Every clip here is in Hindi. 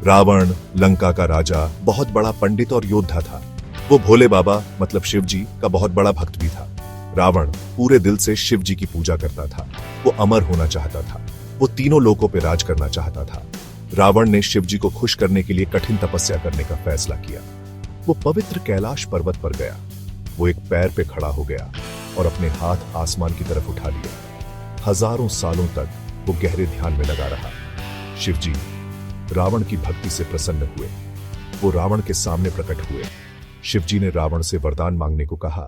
रावण लंका का राजा बहुत बड़ा पंडित और योद्धा था। वो भोले बाबा मतलब शिव जी का बहुत बड़ा भक्त भी था। रावण पूरे दिल से शिव जी की पूजा करता था। वो अमर होना चाहता था। वो तीनों लोकों पे राज करना चाहता था। रावण ने शिव जी को खुश करने के लिए कठिन तपस्या करने का फैसला किया। वो पवित्र कैलाश पर्वत पर गया। वो एक पैर पे खड़ा हो गया और अपने हाथ आसमान की तरफ उठा लिए। हजारों सालों तक वो गहरे ध्यान में लगा रहा। शिव जी रावण की भक्ति से प्रसन्न हुए। वो रावण के सामने प्रकट हुए। शिव जी ने रावण से वरदान मांगने को कहा।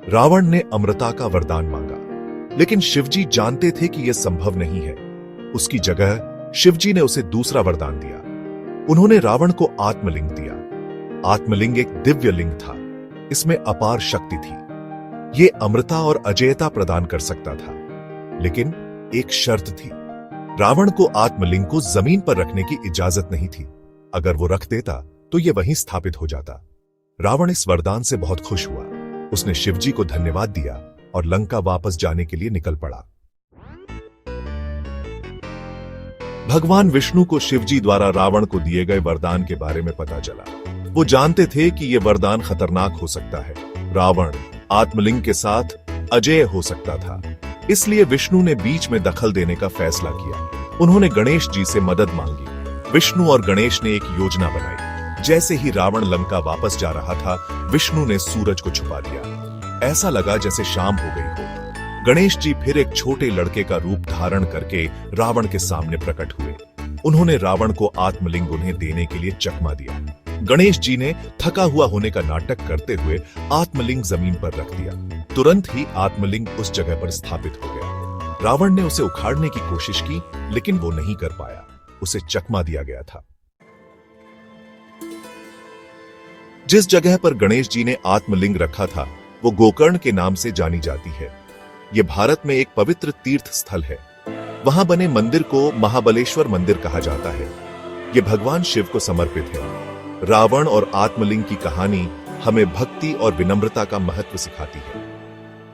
रावण ने अमृता का वरदान मांगा, लेकिन शिवजी जानते थे कि यह संभव नहीं है। उसकी जगह शिवजी ने उसे दूसरा वरदान दिया। उन्होंने रावण को आत्मलिंग दिया। आत्मलिंग एक दिव्य लिंग था। इसमें अपार शक्ति थी। यह अमृता और अजेयता प्रदान कर सकता था, लेकिन एक शर्त थी। रावण को आत्मलिंग को जमीन पर रखने की इजाजत नहीं थी। अगर वो रख देता तो यह वहीं स्थापित हो जाता। रावण इस वरदान से बहुत खुश हुआ। उसने शिवजी को धन्यवाद दिया और लंका वापस जाने के लिए निकल पड़ा। भगवान विष्णु को शिवजी द्वारा रावण को दिए गए वरदान के बारे में पता चला। वो जानते थे कि यह वरदान खतरनाक हो सकता है। रावण आत्मलिंग के साथ अजेय हो सकता था। इसलिए विष्णु ने बीच में दखल देने का फैसला किया। उन्होंने गणेश जी से मदद मांगी। विष्णु और गणेश ने एक योजना बनाई। जैसे ही रावण लंका वापस जा रहा था, विष्णु ने सूरज को छुपा दिया। ऐसा लगा जैसे शाम हो गई हो। गणेश जी फिर एक छोटे लड़के का रूप धारण करके रावण के सामने प्रकट हुए। उन्होंने रावण को आत्मलिंग उन्हें देने के लिए चकमा दिया। गणेश जी ने थका हुआ होने का नाटक करते हुए आत्मलिंग जमीन पर रख दिया। तुरंत ही आत्मलिंग उस जगह पर स्थापित हो गया। रावण ने उसे उखाड़ने की कोशिश की, लेकिन वो नहीं कर पाया। उसे चकमा दिया गया था। जिस जगह पर गणेश जी ने आत्मलिंग रखा था, वो गोकर्ण के नाम से जानी जाती है। यह भारत में एक पवित्र तीर्थ स्थल है। वहां बने मंदिर को महाबलेश्वर मंदिर कहा जाता है। यह भगवान शिव को समर्पित है। रावण और आत्मलिंग की कहानी हमें भक्ति और विनम्रता का महत्व सिखाती है।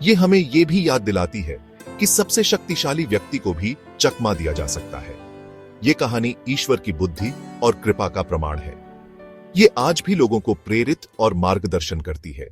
यह हमें यह भी याद दिलाती है कि सबसे शक्तिशाली व्यक्ति को भी चकमा दिया जा सकता है। यह कहानी ईश्वर की बुद्धि और कृपा का प्रमाण है। ये आज भी लोगों को प्रेरित और मार्गदर्शन करती है।